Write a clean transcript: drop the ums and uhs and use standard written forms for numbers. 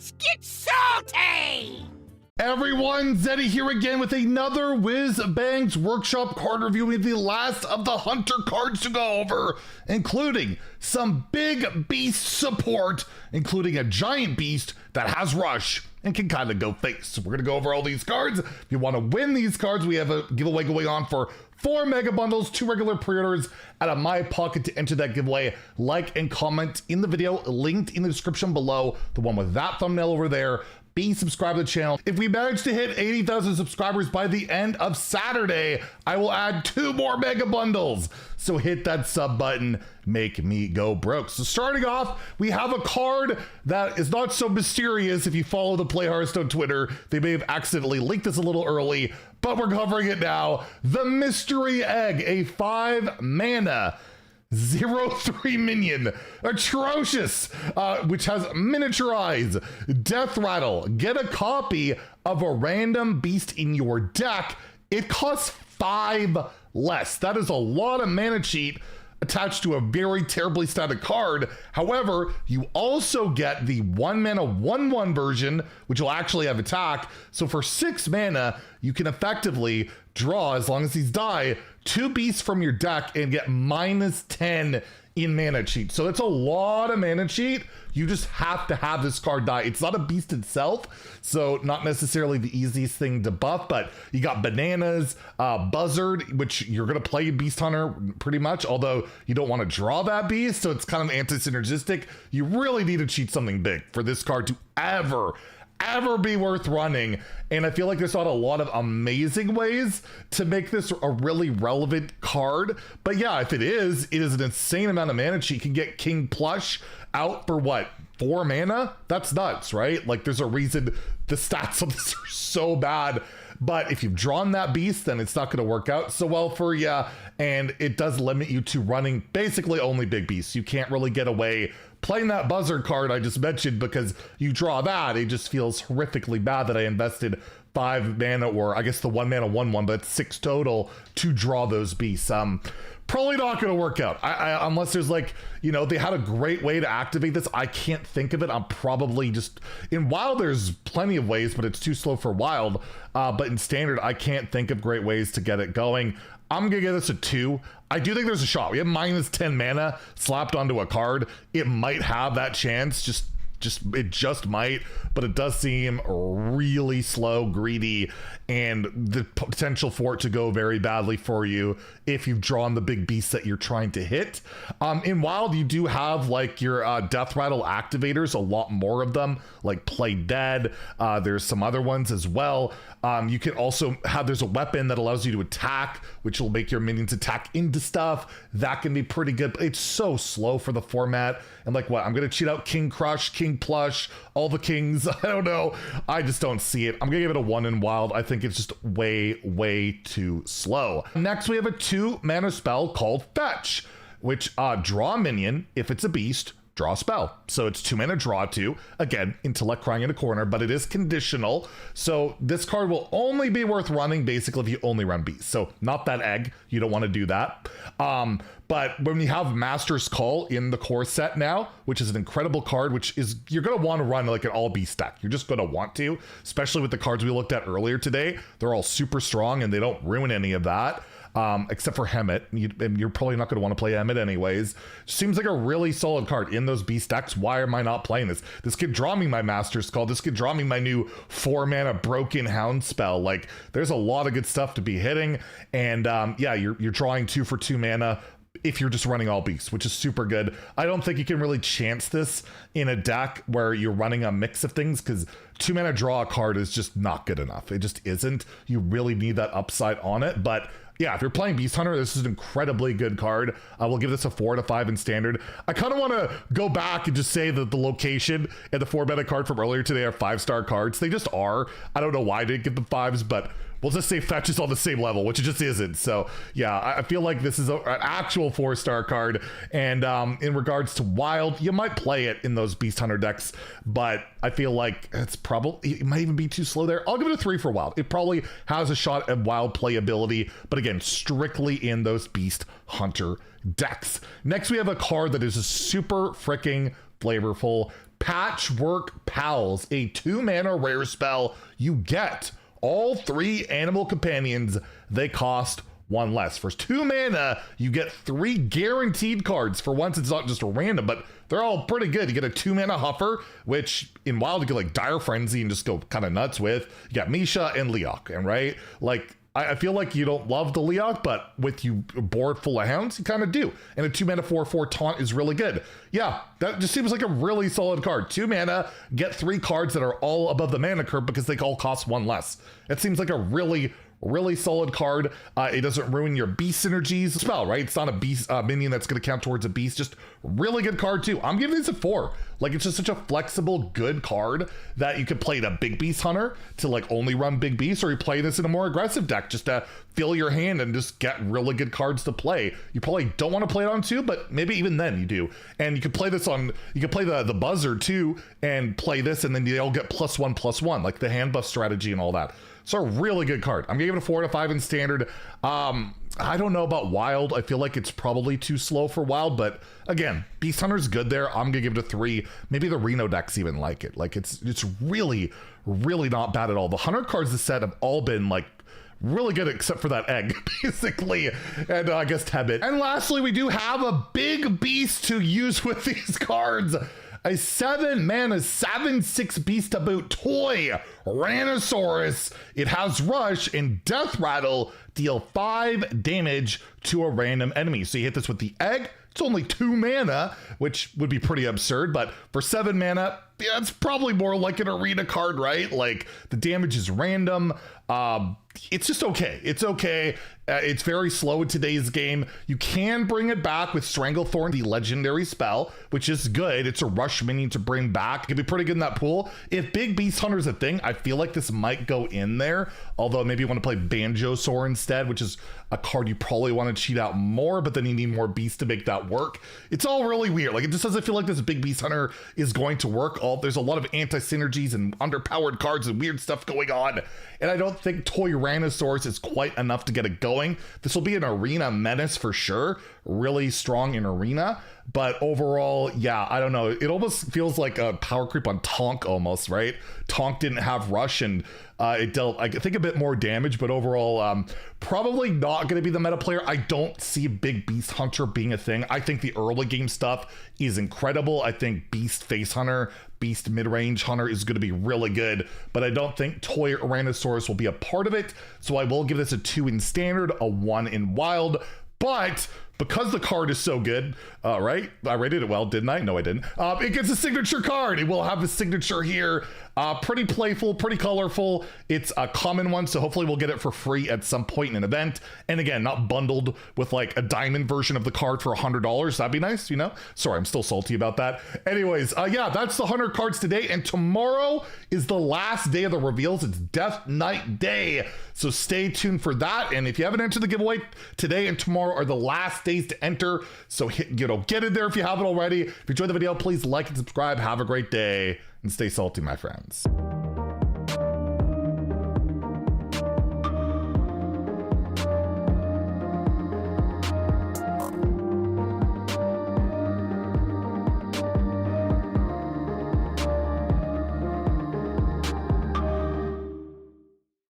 Let's get salty! Everyone, Zeddy here again with another Whizbang's Workshop card review with the last of the Hunter cards to go over, including some big beast support, including a giant beast that has rush and can kind of go face. So we're going to go over all these cards. If you want to win these cards, we have a giveaway going on for 4 mega bundles, 2 regular pre-orders out of my pocket. To enter that giveaway, like and comment in the video, linked in the description below, the one with that thumbnail over there. Be subscribed to the channel. If we manage to hit 80,000 subscribers by the end of Saturday, I will add 2 more mega bundles. So hit that sub button, make me go broke. So starting off, we have a card that is not so mysterious. If you follow the Play Hearthstone Twitter, they may have accidentally leaked this a little early, but we're covering it now. The Mystery Egg, a 5 mana 0/3 minion, atrocious, which has miniature eyes, death rattle. Get a copy of a random beast in your deck. It costs 5 less. That is a lot of mana cheat attached to a very terribly static card. However, you also get the 1 mana 1/1 version, which will actually have attack. So for 6 mana, you can effectively draw, as long as these die, 2 beasts from your deck and get -10 in mana cheat. So it's a lot of mana cheat. You just have to have this card die. It's not a beast itself, so not necessarily the easiest thing to buff, but you got bananas, buzzard, which you're gonna play beast hunter pretty much, although you don't want to draw that beast, so it's kind of anti-synergistic. You really need to cheat something big for this card to ever be worth running. And I feel like there's not a lot of amazing ways to make this a really relevant card. But yeah, if it is an insane amount of mana cheat. You can get King Plush out for what, 4 mana? That's nuts, right? Like, there's a reason the stats on this are so bad. But if you've drawn that beast, then it's not going to work out so well for you. And it does limit you to running basically only big beasts. You can't really get away playing that buzzard card I just mentioned, because you draw that. It just feels horrifically bad that I invested 5 mana, or I guess the 1 mana 1/1, but 6 total to draw those beasts. Probably not going to work out. Unless there's, like, you know, they had a great way to activate this. I can't think of it. I'm probably just, in Wild there's plenty of ways, but it's too slow for Wild. But in Standard, I can't think of great ways to get it going. I'm gonna give this a 2. I do think there's a shot. We have -10 mana slapped onto a card. It might have that chance, it just might, but it does seem really slow, greedy, and the potential for it to go very badly for you if you've drawn the big beast that you're trying to hit. In Wild, you do have like your death rattle activators, a lot more of them, like Play Dead. There's some other ones as well. You can also have, there's a weapon that allows you to attack, which will make your minions attack into stuff. That can be pretty good, but it's so slow for the format. And like, what, I'm gonna cheat out King Crush, King Plush, all the kings. I don't know. I just don't see it. I'm gonna give it a 1 in Wild. I think it's just way too slow. Next, we have a 2 mana spell called Fetch, which draw a minion. If it's a beast, draw a spell. So it's 2 mana, draw 2. Again, intellect crying in a corner, but it is conditional. So this card will only be worth running basically if you only run beasts. So not that egg. You don't want to do that. But when you have Master's Call in the core set now, which is an incredible card, which is, you're going to want to run like an all beast deck. You're just going to want to, especially with the cards we looked at earlier today. They're all super strong and they don't ruin any of that. Except for Hemet. You're probably not going to want to play Hemet anyways. Seems like a really solid card in those beast decks. Why am I not playing this? This could draw me my Master's Call. This could draw me my new 4 mana Broken Hound spell. Like, there's a lot of good stuff to be hitting. And yeah, you're drawing 2 for 2 mana if you're just running all beasts, which is super good. I don't think you can really chance this in a deck where you're running a mix of things, because 2 mana draw a card is just not good enough. It just isn't. You really need that upside on it. But yeah, if you're playing Beast Hunter, this is an incredibly good card. I will give this a 4 to 5 in Standard. I kind of want to go back and just say that the location and the 4 mana card from earlier today are 5-star cards. They just are. I don't know why I didn't give them 5s, but we'll just say Fetch is on the same level, which it just isn't. So yeah, I feel like this is an actual 4-star card. And in regards to Wild, you might play it in those Beast Hunter decks, but I feel like it might even be too slow there. I'll give it a 3 for Wild. It probably has a shot at Wild playability, but again, strictly in those Beast Hunter decks. Next, we have a card that is super freaking flavorful. Patchwork Pals, a 2-mana rare spell. You get all 3 animal companions. They cost 1 less. For 2 mana, you get 3 guaranteed cards. For once, it's not just a random, but they're all pretty good. You get a 2-mana Huffer, which in Wild you get like Dire Frenzy and just go kind of nuts with. You got Misha and Leok, and right? Like, I feel like you don't love the Leok, but with you board full of hounds, you kind of do. And a 2-mana 4/4 taunt is really good. Yeah, that just seems like a really solid card. 2 mana, get 3 cards that are all above the mana curve because they all cost 1 less. It seems like a really solid card. It doesn't ruin your beast synergies spell, right? It's not a beast minion that's going to count towards a beast. Just really good card too. I'm giving this a 4. Like, it's just such a flexible, good card that you could play it a big beast hunter to like only run big beasts, or you play this in a more aggressive deck just to fill your hand and just get really good cards to play. You probably don't want to play it on 2, but maybe even then you do. And you could play this on, you could play the buzzer too and play this, and then they all get +1/+1, like the hand buff strategy and all that. So a really good card. I'm gonna give it a 4 out of 5 in standard. I don't know about Wild. I feel like it's probably too slow for Wild, but again, Beast Hunter's good there. I'm gonna give it a 3. Maybe the Reno decks even like it. Like, it's really not bad at all. The Hunter cards this set have all been like really good except for that egg, basically, and I guess Tebbit. And lastly, we do have a big beast to use with these cards. A 7-mana 7/6 beast to boot toy Rannosaurus. It has rush and death rattle. Deal 5 damage to a random enemy. So you hit this with the egg. It's only 2 mana, which would be pretty absurd, but for 7 mana, yeah, it's probably more like an arena card, right? Like, the damage is random. It's just okay. It's okay. It's very slow in today's game. You can bring it back with Stranglethorn, the legendary spell, which is good. It's a rush minion to bring back. It could be pretty good in that pool. If Big Beast Hunter is a thing, I feel like this might go in there. Although maybe you want to play Banjosaur instead, which is a card you probably want to cheat out more, but then you need more beasts to make that work. It's all really weird. Like, it just doesn't feel like this Big Beast Hunter is going to work. There's a lot of anti-synergies and underpowered cards and weird stuff going on. And I don't think Toy Rannosaurus is quite enough to get it going. This will be an arena menace for sure. Really strong in arena. But overall, yeah, I don't know. It almost feels like a power creep on Tonk almost, right? Tonk didn't have rush and it dealt, I think, a bit more damage, but overall, probably not going to be the meta player. I don't see Big Beast Hunter being a thing. I think the early game stuff is incredible. I think Beast Face Hunter, Beast Mid-Range Hunter is going to be really good, but I don't think Toy Rannosaurus will be a part of it. So I will give this a 2 in standard, a 1 in wild, but because the card is so good, right? I rated it well, didn't I? No, I didn't. It gets a signature card. It will have the signature here. Pretty playful, pretty colorful. It's a common one, so hopefully we'll get it for free at some point in an event. And again, not bundled with like a diamond version of the card for $100. That'd be nice, you know? Sorry, I'm still salty about that. Anyways, yeah, that's the 100 cards today. And tomorrow is the last day of the reveals. It's Death Knight Day. So stay tuned for that. And if you haven't entered the giveaway, today and tomorrow are the last days to enter. So get in there if you haven't already. If you enjoyed the video, please like and subscribe. Have a great day and stay salty, my friends.